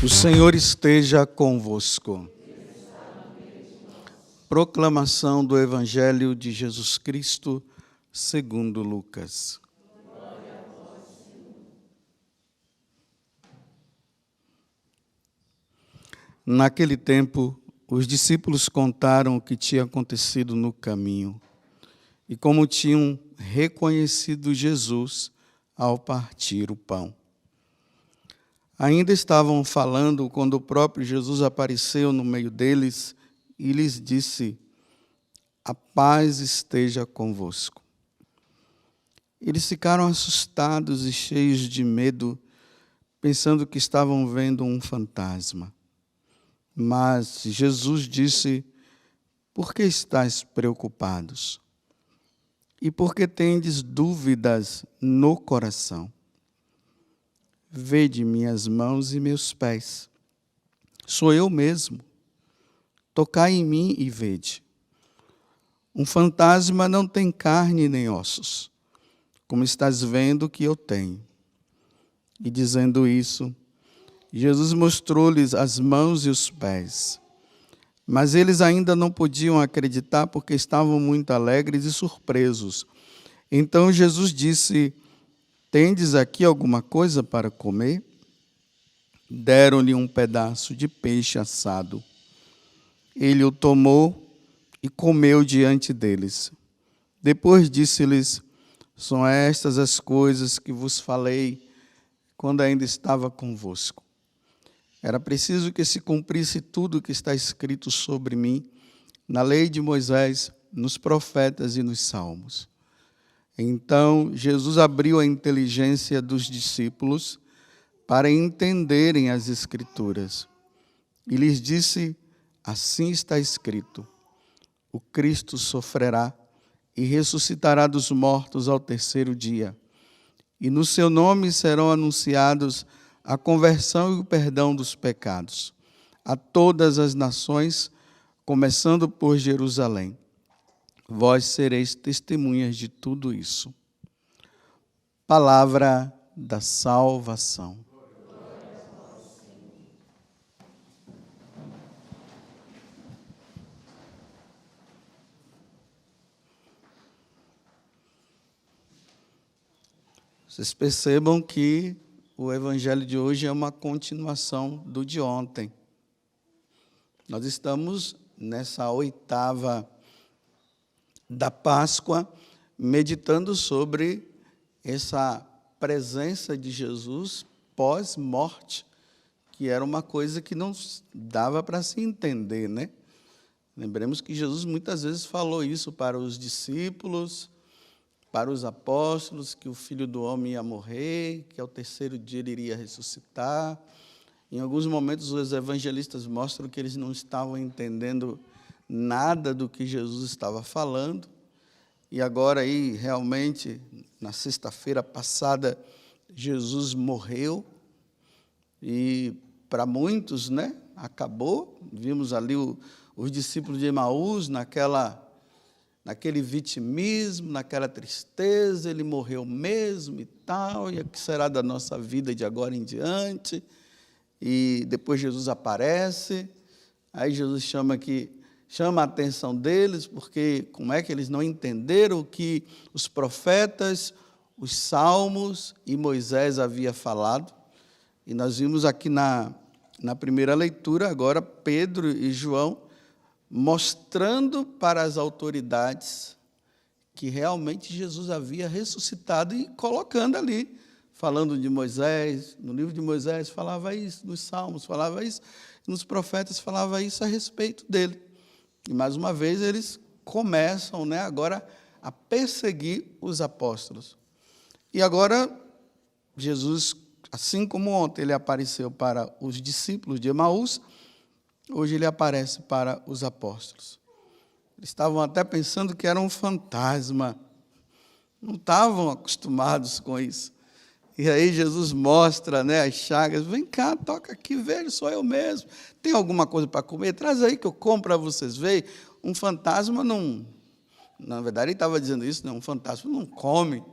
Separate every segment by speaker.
Speaker 1: O Senhor esteja convosco. Proclamação do Evangelho de Jesus Cristo, segundo Lucas. Naquele tempo, os discípulos contaram o que tinha acontecido no caminho e como tinham reconhecido Jesus ao partir o pão. Ainda estavam falando quando o próprio Jesus apareceu no meio deles e lhes disse: "A paz esteja convosco." Eles ficaram assustados e cheios de medo, pensando que estavam vendo um fantasma. Mas Jesus disse: "Por que estáis preocupados? E por que tendes dúvidas no coração? Vede minhas mãos e meus pés. Sou eu mesmo. Tocai em mim e vede. Um fantasma não tem carne nem ossos, como estás vendo que eu tenho." E dizendo isso, Jesus mostrou-lhes as mãos e os pés. Mas eles ainda não podiam acreditar porque estavam muito alegres e surpresos. Então Jesus disse: "Tendes aqui alguma coisa para comer?" Deram-lhe um pedaço de peixe assado. Ele o tomou e comeu diante deles. Depois disse-lhes: "São estas as coisas que vos falei quando ainda estava convosco. Era preciso que se cumprisse tudo o que está escrito sobre mim na lei de Moisés, nos profetas e nos salmos." Então Jesus abriu a inteligência dos discípulos para entenderem as Escrituras. E lhes disse: "Assim está escrito: o Cristo sofrerá e ressuscitará dos mortos ao terceiro dia. E no seu nome serão anunciados a conversão e o perdão dos pecados a todas as nações, começando por Jerusalém. Vós sereis testemunhas de tudo isso." Palavra da salvação. Vocês percebam que o evangelho de hoje é uma continuação do de ontem. Nós estamos nessa oitava da Páscoa, meditando sobre essa presença de Jesus pós-morte, que era uma coisa que não dava para se entender, né? Lembremos que Jesus muitas vezes falou isso para os discípulos, para os apóstolos, que o Filho do Homem ia morrer, que ao terceiro dia ele iria ressuscitar. Em alguns momentos, os evangelistas mostram que eles não estavam entendendo nada do que Jesus estava falando. E agora, aí, realmente, na sexta-feira passada, Jesus morreu. E, para muitos, né, acabou. Vimos ali os discípulos de Emaús naquele vitimismo, naquela tristeza. Ele morreu mesmo e tal. E o que será da nossa vida de agora em diante? E depois Jesus aparece, aí Jesus chama a atenção deles, porque como é que eles não entenderam o que os profetas, os salmos e Moisés havia falado. E nós vimos aqui na primeira leitura, agora, Pedro e João mostrando para as autoridades que realmente Jesus havia ressuscitado e colocando ali, falando de Moisés, no livro de Moisés falava isso, nos Salmos falava isso, nos profetas falava isso a respeito dele. E, mais uma vez, eles começam, né, agora a perseguir os apóstolos. E agora, Jesus, assim como ontem ele apareceu para os discípulos de Emaús, hoje ele aparece para os apóstolos. Eles estavam até pensando que era um fantasma, não estavam acostumados com isso. E aí Jesus mostra, né, as chagas. "Vem cá, toca aqui, veja, sou eu mesmo. Tem alguma coisa para comer? Traz aí que eu como para vocês verem." Um fantasma não... Na verdade, ele estava dizendo isso, né? Um fantasma não come.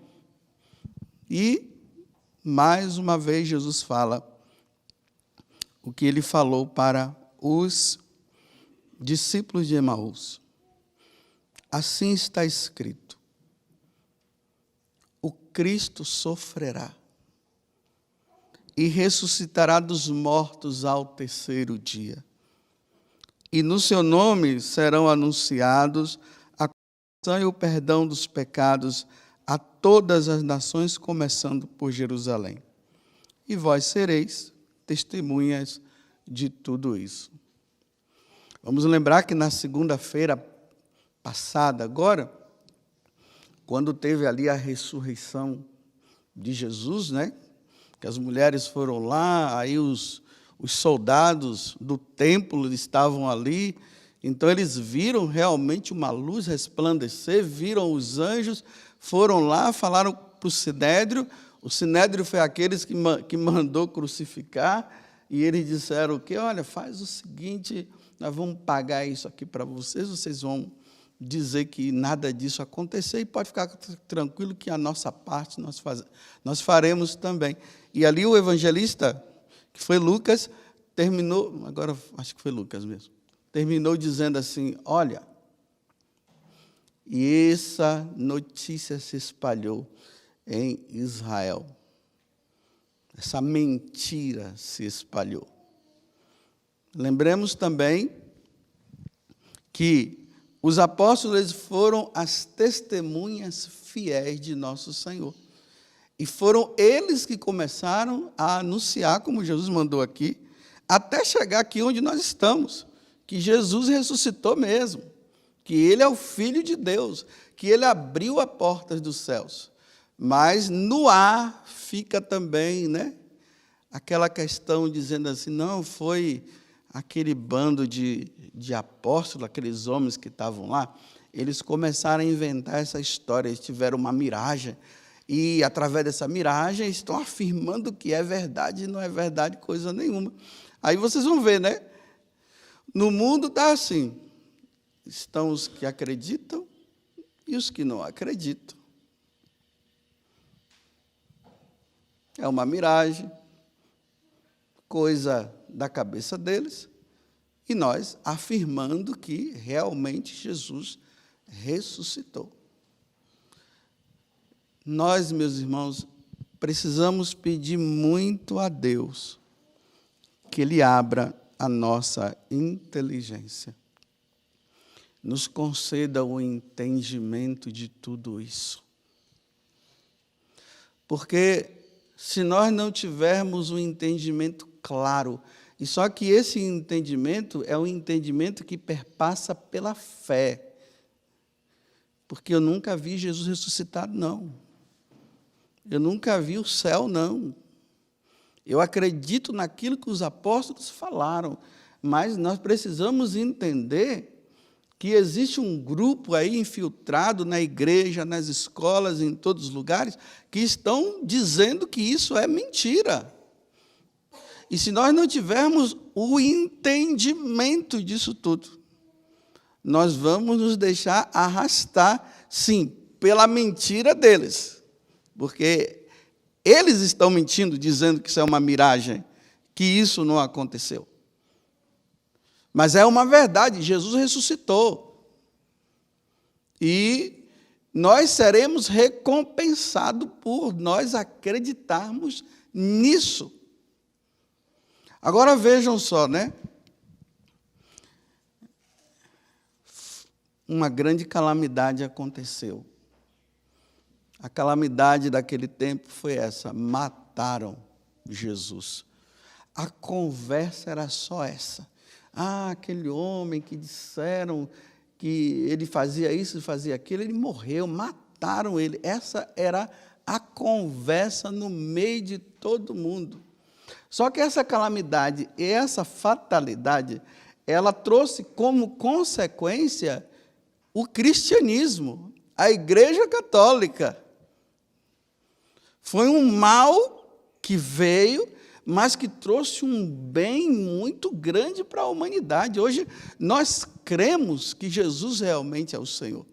Speaker 1: E, mais uma vez, Jesus fala: o que ele falou para os discípulos de Emaús. Assim está escrito: o Cristo sofrerá e ressuscitará dos mortos ao terceiro dia. E no seu nome serão anunciados a conversão e o perdão dos pecados a todas as nações, começando por Jerusalém. E vós sereis testemunhas de tudo isso. Vamos lembrar que na segunda-feira passada, agora, quando teve ali a ressurreição de Jesus, né? Que as mulheres foram lá, aí os soldados do templo estavam ali, então eles viram realmente uma luz resplandecer, viram os anjos, foram lá, falaram para o Sinédrio. O Sinédrio foi aqueles que mandou crucificar, e eles disseram o quê? Olha, faz o seguinte, nós vamos pagar isso aqui para vocês, vocês vão dizer que nada disso aconteceu, e pode ficar tranquilo que a nossa parte nós faremos também. E ali o evangelista, que foi Lucas, terminou, agora acho que foi Lucas mesmo, terminou dizendo assim: olha, e essa notícia se espalhou em Israel. Essa mentira se espalhou. Lembremos também que os apóstolos foram as testemunhas fiéis de nosso Senhor. E foram eles que começaram a anunciar, como Jesus mandou aqui, até chegar aqui onde nós estamos, que Jesus ressuscitou mesmo, que Ele é o Filho de Deus, que Ele abriu as portas dos céus. Mas no ar fica também, né, aquela questão dizendo assim, não, foi aquele bando de apóstolos, aqueles homens que estavam lá, eles começaram a inventar essa história, eles tiveram uma miragem, e através dessa miragem estão afirmando que é verdade, e não é verdade coisa nenhuma. Aí vocês vão ver, né? No mundo está assim, estão os que acreditam e os que não acreditam. É uma miragem, coisa da cabeça deles, e nós afirmando que realmente Jesus ressuscitou. Nós, meus irmãos, precisamos pedir muito a Deus que Ele abra a nossa inteligência, nos conceda o entendimento de tudo isso. Porque se nós não tivermos um entendimento claro, e só que esse entendimento é um entendimento que perpassa pela fé, porque eu nunca vi Jesus ressuscitado, não. Eu nunca vi o céu, não. Eu acredito naquilo que os apóstolos falaram, mas nós precisamos entender que existe um grupo aí infiltrado na igreja, nas escolas, em todos os lugares, que estão dizendo que isso é mentira. E se nós não tivermos o entendimento disso tudo, nós vamos nos deixar arrastar, sim, pela mentira deles. Porque eles estão mentindo, dizendo que isso é uma miragem, que isso não aconteceu. Mas é uma verdade, Jesus ressuscitou. E nós seremos recompensados por nós acreditarmos nisso. Agora vejam só, né? Uma grande calamidade aconteceu. A calamidade daquele tempo foi essa: mataram Jesus. A conversa era só essa. Ah, aquele homem que disseram que ele fazia isso, fazia aquilo, ele morreu, mataram ele. Essa era a conversa no meio de todo mundo. Só que essa calamidade e essa fatalidade, ela trouxe como consequência o cristianismo, a Igreja Católica. Foi um mal que veio, mas que trouxe um bem muito grande para a humanidade. Hoje, nós cremos que Jesus realmente é o Senhor.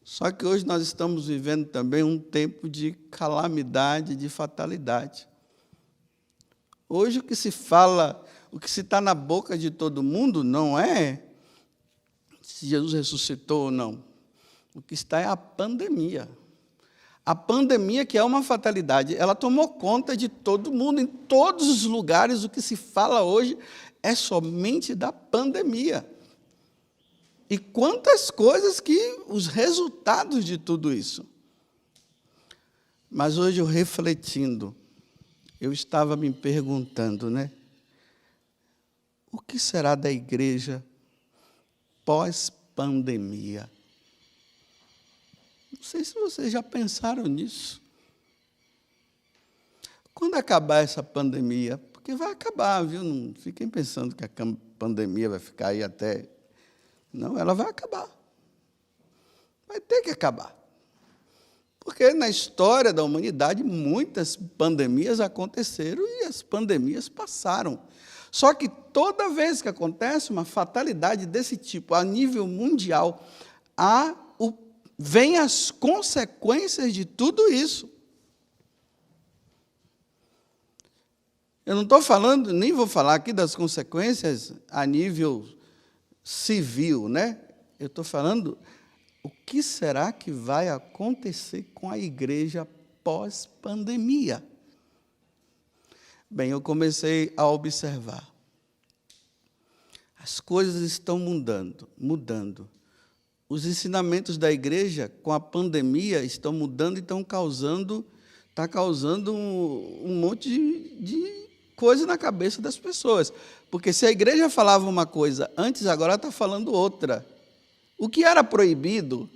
Speaker 1: Só que hoje nós estamos vivendo também um tempo de calamidade, de fatalidade. Hoje o que se fala, o que se está na boca de todo mundo não é se Jesus ressuscitou ou não. O que está é a pandemia. A pandemia, que é uma fatalidade, ela tomou conta de todo mundo, em todos os lugares. O que se fala hoje é somente da pandemia. E quantas coisas que os resultados de tudo isso. Mas hoje, eu refletindo, eu estava me perguntando, né? O que será da igreja pós-pandemia? Não sei se vocês já pensaram nisso. Quando acabar essa pandemia, porque vai acabar, viu? Não fiquem pensando que a pandemia vai ficar aí até... Não, ela vai acabar. Vai ter que acabar. Porque na história da humanidade, muitas pandemias aconteceram e as pandemias passaram. Só que toda vez que acontece uma fatalidade desse tipo, a nível mundial, vem as consequências de tudo isso. Eu não estou falando, nem vou falar aqui das consequências a nível civil, né? Eu estou falando o que será que vai acontecer com a igreja pós-pandemia. Bem, eu comecei a observar. As coisas estão mudando. Os ensinamentos da igreja com a pandemia estão mudando e está causando um monte de coisa na cabeça das pessoas. Porque se a igreja falava uma coisa antes, agora está falando outra. O que era proibido,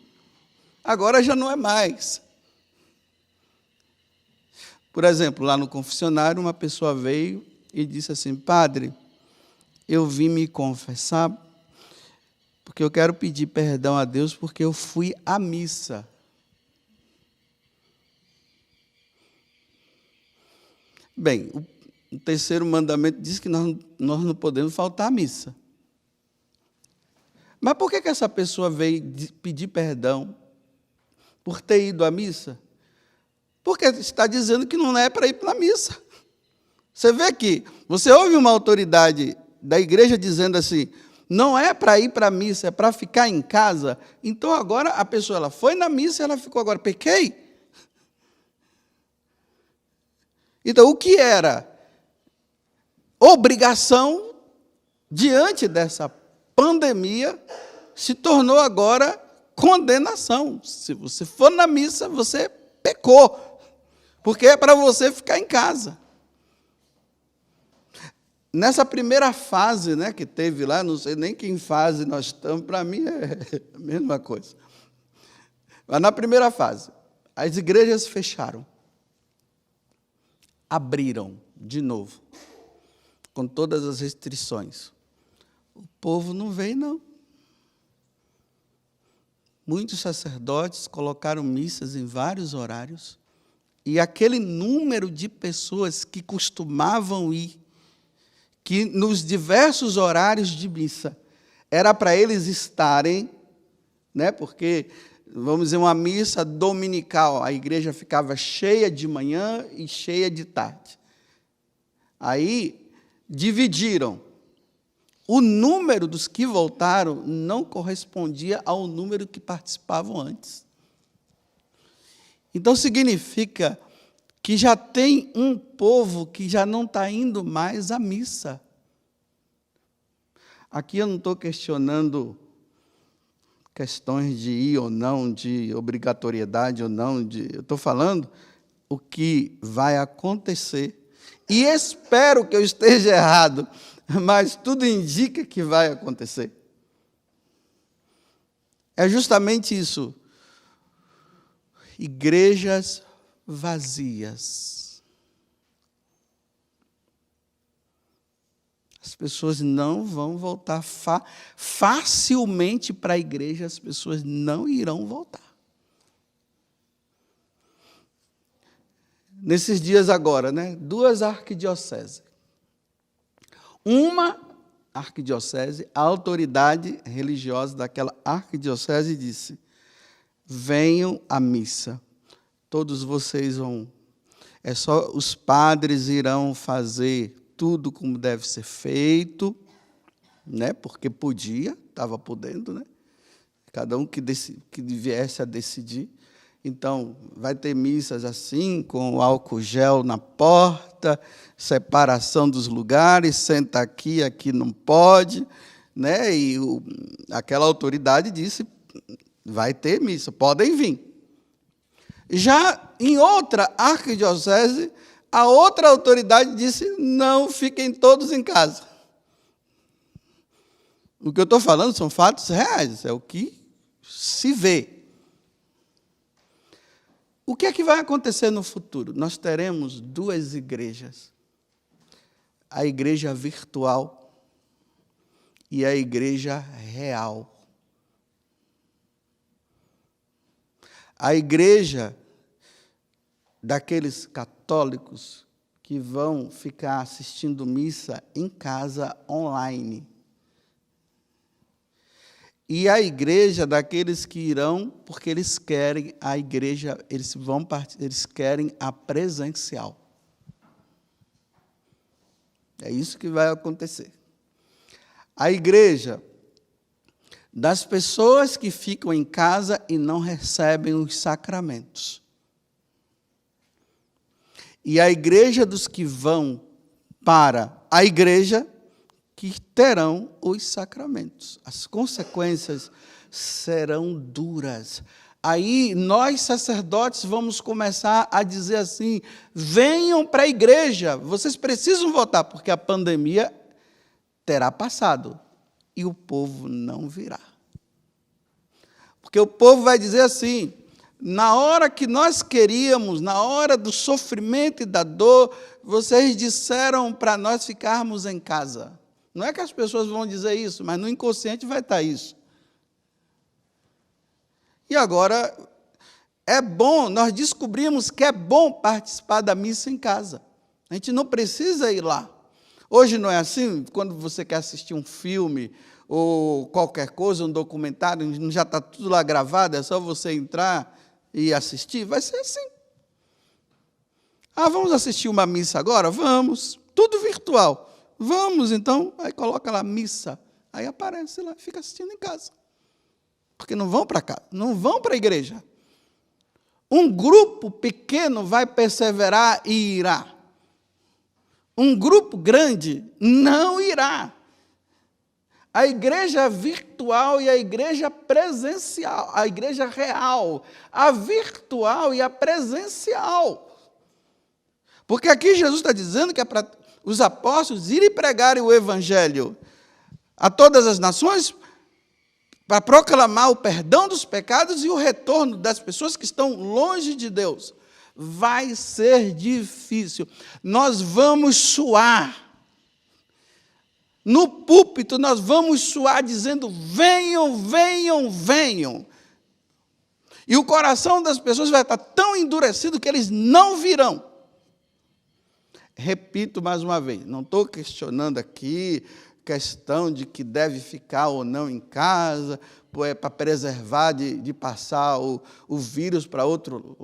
Speaker 1: agora já não é mais. Por exemplo, lá no confessionário, uma pessoa veio e disse assim: padre, eu vim me confessar porque eu quero pedir perdão a Deus porque eu fui à missa. Bem, o terceiro mandamento diz que nós não podemos faltar à missa. Mas por que essa pessoa veio pedir perdão por ter ido à missa? Porque está dizendo que não é para ir para a missa. Você vê que você ouve uma autoridade da igreja dizendo assim: não é para ir para a missa, é para ficar em casa. Então agora a pessoa ela foi na missa e ela ficou agora, pequei? Então o que era obrigação diante dessa pandemia se tornou agora condenação. Se você for na missa, você pecou, porque é para você ficar em casa. Nessa primeira fase, né, que teve lá, não sei nem que em fase nós estamos, para mim é a mesma coisa. Mas na primeira fase, as igrejas fecharam, abriram de novo, com todas as restrições. O povo não veio, não. Muitos sacerdotes colocaram missas em vários horários, e aquele número de pessoas que costumavam ir, que nos diversos horários de missa, era para eles estarem, né, porque, vamos dizer, uma missa dominical, a igreja ficava cheia de manhã e cheia de tarde. Aí, dividiram. O número dos que voltaram não correspondia ao número que participavam antes. Então, significa que já tem um povo que já não está indo mais à missa. Aqui eu não estou questionando questões de ir ou não, de obrigatoriedade ou não, eu estou falando o que vai acontecer. E espero que eu esteja errado, mas tudo indica que vai acontecer. É justamente isso. Igrejas vazias. As pessoas não vão voltar facilmente para a igreja, as pessoas não irão voltar. Nesses dias agora, né, 2 arquidioceses. Uma arquidiocese, a autoridade religiosa daquela arquidiocese disse: venham à missa. Todos vocês vão. É só os padres irão fazer tudo como deve ser feito, né? Porque podia, estava podendo, né? Cada um que viesse a decidir. Então, vai ter missas assim, com álcool gel na porta, separação dos lugares, senta aqui, aqui não pode, né? E aquela autoridade disse, vai ter missa, podem vir. Já em outra arquidiocese, a outra autoridade disse, não, fiquem todos em casa. O que eu estou falando são fatos reais, é o que se vê. O que é que vai acontecer no futuro? Nós teremos duas igrejas. A igreja virtual e a igreja real. A igreja daqueles católicos que vão ficar assistindo missa em casa online. E a igreja daqueles que irão, porque eles querem a igreja, eles querem a presencial. É isso que vai acontecer. A igreja das pessoas que ficam em casa e não recebem os sacramentos. E a igreja dos que vão para a igreja que terão os sacramentos. As consequências serão duras. Aí nós, sacerdotes, vamos começar a dizer assim, venham para a igreja, vocês precisam votar, porque a pandemia terá passado e o povo não virá. Porque o povo vai dizer assim, na hora que nós queríamos, na hora do sofrimento e da dor, vocês disseram para nós ficarmos em casa. Não é que as pessoas vão dizer isso, mas no inconsciente vai estar isso. E agora, é bom, nós descobrimos que é bom participar da missa em casa. A gente não precisa ir lá. Hoje não é assim, quando você quer assistir um filme ou qualquer coisa, um documentário, já está tudo lá gravado, é só você entrar e assistir, vai ser assim. Ah, vamos assistir uma missa agora? Vamos, tudo virtual. Vamos, então, aí coloca lá missa, aí aparece lá, fica assistindo em casa. Porque não vão para casa, não vão para a igreja. Um grupo pequeno vai perseverar e irá. Um grupo grande não irá. A igreja virtual e a igreja presencial, a igreja real, a virtual e a presencial. Porque aqui Jesus está dizendo que é para os apóstolos irem pregarem o evangelho a todas as nações para proclamar o perdão dos pecados e o retorno das pessoas que estão longe de Deus. Vai ser difícil. Nós vamos suar. No púlpito nós vamos suar dizendo, venham, venham, venham. E o coração das pessoas vai estar tão endurecido que eles não virão. Repito mais uma vez, não estou questionando aqui questão de que deve ficar ou não em casa, para preservar de passar o vírus para outro.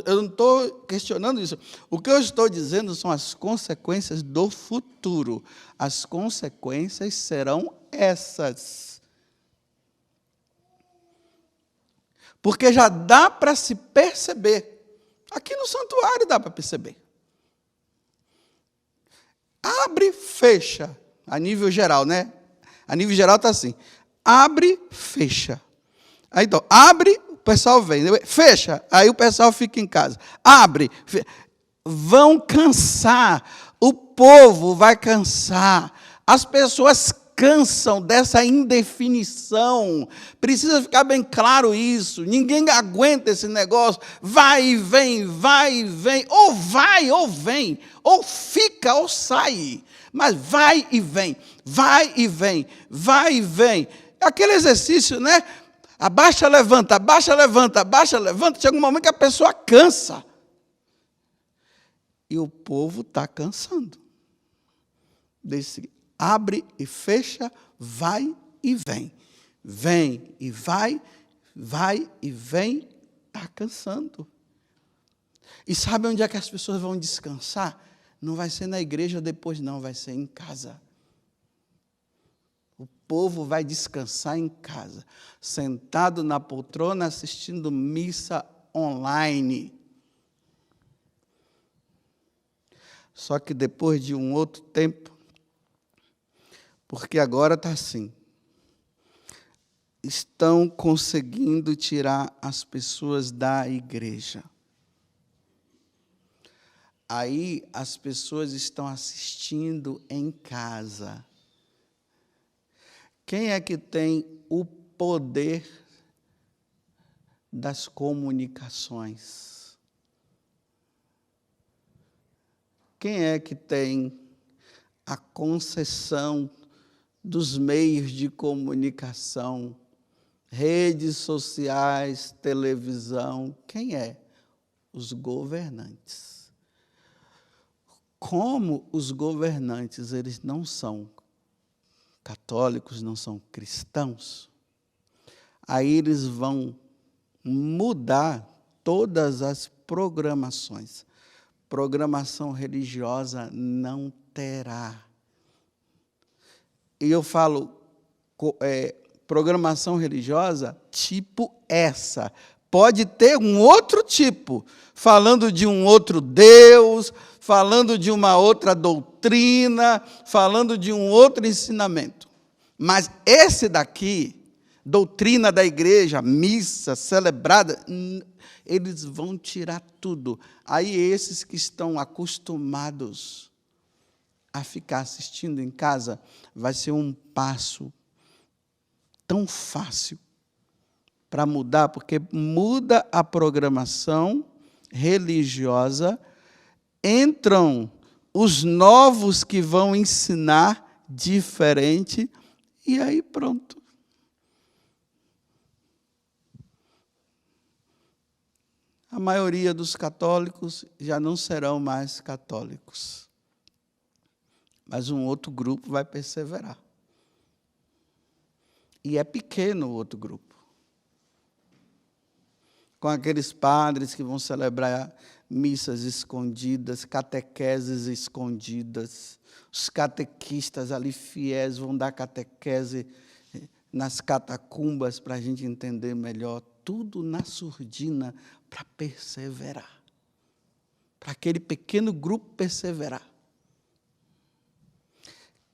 Speaker 1: Eu não estou questionando isso. O que eu estou dizendo são as consequências do futuro. As consequências serão essas. Porque já dá para se perceber. Aqui no santuário dá para perceber. Abre, fecha, a nível geral, né? A nível geral está assim, abre, fecha. Aí então, abre, o pessoal vem, fecha, aí o pessoal fica em casa. Abre, fecha. Vão cansar, o povo vai cansar, as pessoas cansam dessa indefinição, precisa ficar bem claro isso, ninguém aguenta esse negócio, vai e vem, ou vai ou vem, ou fica ou sai, mas vai e vem, vai e vem, vai e vem, aquele exercício, né? Abaixa, levanta, abaixa, levanta, abaixa, levanta, chega um momento que a pessoa cansa, e o povo está cansando, desse abre e fecha, vai e vem. Vem e vai e vem, está cansando. E sabe onde é que as pessoas vão descansar? Não vai ser na igreja depois, não, vai ser em casa. O povo vai descansar em casa, sentado na poltrona, assistindo missa online. Só que depois de um outro tempo, porque agora está assim, estão conseguindo tirar as pessoas da igreja. Aí as pessoas estão assistindo em casa. Quem é que tem o poder das comunicações? Quem é que tem a concessão dos meios de comunicação, redes sociais, televisão? Quem é? Os governantes. Como os governantes, eles não são católicos, não são cristãos, aí eles vão mudar todas as programações. Programação religiosa não terá. E eu falo programação religiosa tipo essa. Pode ter um outro tipo, falando de um outro Deus, falando de uma outra doutrina, falando de um outro ensinamento. Mas esse daqui, doutrina da igreja, missa celebrada, eles vão tirar tudo. Aí esses que estão acostumados a ficar assistindo em casa, vai ser um passo tão fácil para mudar, porque muda a programação religiosa, entram os novos que vão ensinar diferente, e aí pronto. A maioria dos católicos já não serão mais católicos, mas um outro grupo vai perseverar. E é pequeno o outro grupo. Com aqueles padres que vão celebrar missas escondidas, catequeses escondidas, os catequistas ali fiéis vão dar catequese nas catacumbas para a gente entender melhor, tudo na surdina para perseverar, para aquele pequeno grupo perseverar.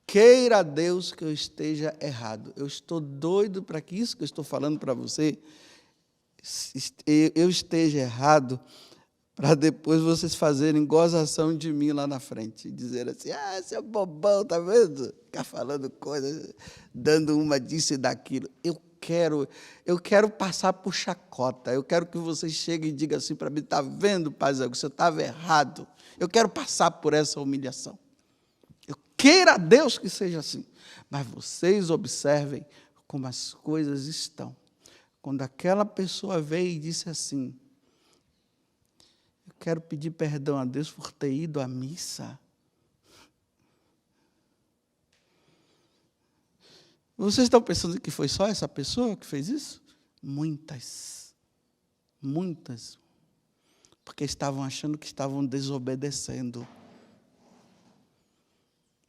Speaker 1: Queira Deus que eu esteja errado. Eu estou doido para que isso que eu estou falando para você, eu esteja errado, para depois vocês fazerem gozação de mim lá na frente, e dizer assim, seu bobão, tá vendo? Ficar falando coisas, dando uma disso e daquilo. Eu quero passar por chacota, eu quero que vocês cheguem e digam assim para mim, tá vendo, Pazão, que você estava errado. Eu quero passar por essa humilhação. Eu queira a Deus que seja assim. Mas vocês observem como as coisas estão. Quando aquela pessoa veio e disse assim, eu quero pedir perdão a Deus por ter ido à missa. Vocês estão pensando que foi só essa pessoa que fez isso? Muitas. Muitas. Porque estavam achando que estavam desobedecendo.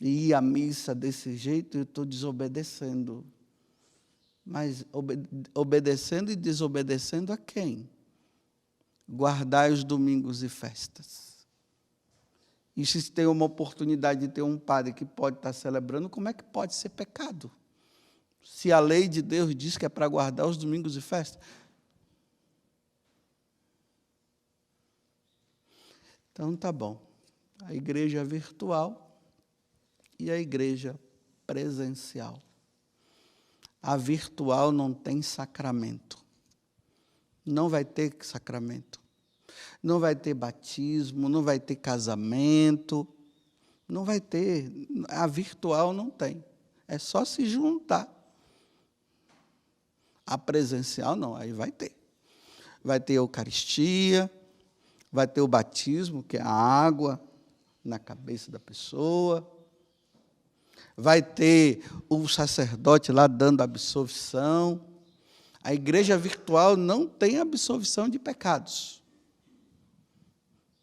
Speaker 1: E ir à missa desse jeito, eu estou desobedecendo. Mas obedecendo e desobedecendo a quem? Guardai os domingos e festas. E se tem uma oportunidade de ter um padre que pode estar celebrando, como é que pode ser pecado? Se a lei de Deus diz que é para guardar os domingos e festas. Então, tá bom. A igreja virtual e a igreja presencial. A virtual não tem sacramento. Não vai ter sacramento. Não vai ter batismo, não vai ter casamento. Não vai ter. A virtual não tem. É só se juntar. A presencial não, aí vai ter. Vai ter a Eucaristia, vai ter o batismo, que é a água na cabeça da pessoa. Vai ter o sacerdote lá dando absolvição. A igreja virtual não tem absolvição de pecados.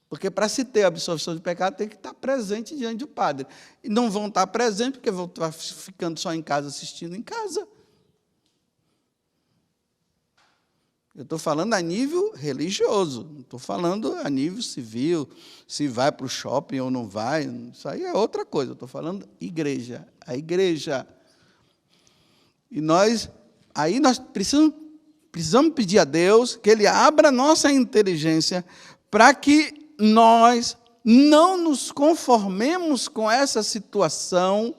Speaker 1: Porque para se ter a absolvição de pecado, tem que estar presente diante do Padre. E não vão estar presentes, porque vão estar ficando só em casa, assistindo em casa. Eu estou falando a nível religioso, não estou falando a nível civil, se vai para o shopping ou não vai, isso aí é outra coisa. Eu estou falando igreja, a igreja. E nós precisamos pedir a Deus que Ele abra a nossa inteligência para que nós não nos conformemos com essa situação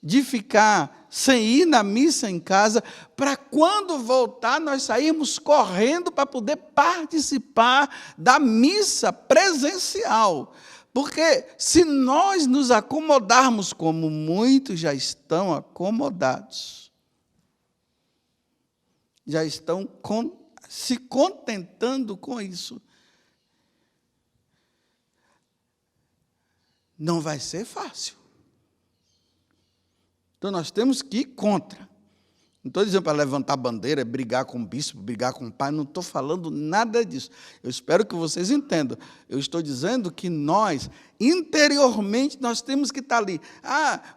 Speaker 1: de ficar sem ir na missa em casa, para quando voltar nós sairmos correndo para poder participar da missa presencial. Porque se nós nos acomodarmos como muitos já estão acomodados, já estão se contentando com isso, não vai ser fácil. Então, nós temos que ir contra. Não estou dizendo para levantar bandeira, brigar com o bispo, brigar com o pai, não estou falando nada disso. Eu espero que vocês entendam. Eu estou dizendo que nós, interiormente, nós temos que estar ali.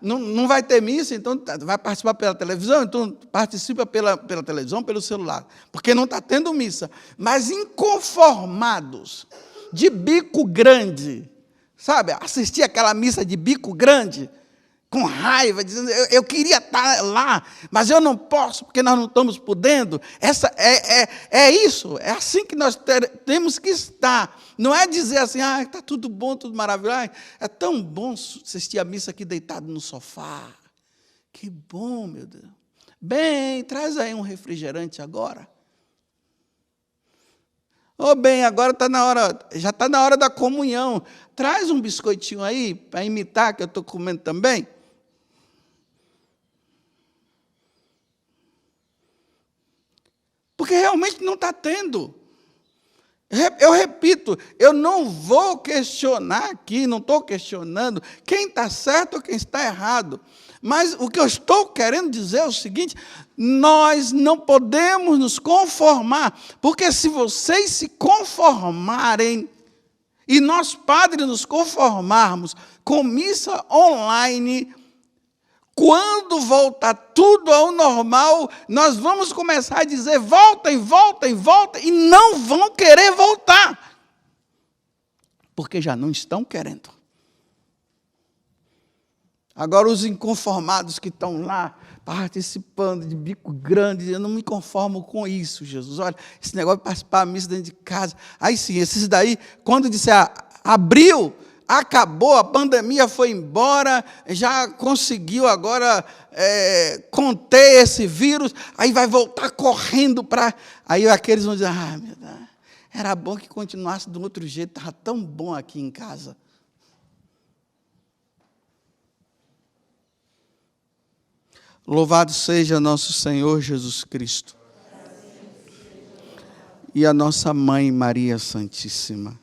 Speaker 1: Não vai ter missa, então vai participar pela televisão, então participa pela televisão, pelo celular, porque não está tendo missa. Mas inconformados, de bico grande, sabe, assistir aquela missa de bico grande, com raiva, dizendo, eu queria estar lá, mas eu não posso, porque nós não estamos podendo. É isso, é assim que nós temos que estar. Não é dizer assim, está tudo bom, tudo maravilhoso. É tão bom assistir a missa aqui deitado no sofá. Que bom, meu Deus. Bem, traz aí um refrigerante agora. Bem, agora já está na hora da comunhão. Traz um biscoitinho aí, para imitar, que eu estou comendo também. Porque realmente não está tendo. Eu repito, eu não vou questionar aqui, não estou questionando quem está certo ou quem está errado. Mas o que eu estou querendo dizer é o seguinte: nós não podemos nos conformar, porque se vocês se conformarem, e nós, padres, nos conformarmos com missa online, quando voltar tudo ao normal, nós vamos começar a dizer, voltem, voltem, voltem, e não vão querer voltar, porque já não estão querendo. Agora, os inconformados que estão lá, participando de bico grande, eu não me conformo com isso, Jesus. Olha, esse negócio de participar da missa dentro de casa. Aí sim, esses daí, quando disser abriu, acabou, a pandemia foi embora, já conseguiu agora conter esse vírus, aí vai voltar correndo para... Aí aqueles vão dizer, meu Deus, era bom que continuasse do outro jeito, estava tão bom aqui em casa. Louvado seja nosso Senhor Jesus Cristo e a nossa Mãe Maria Santíssima.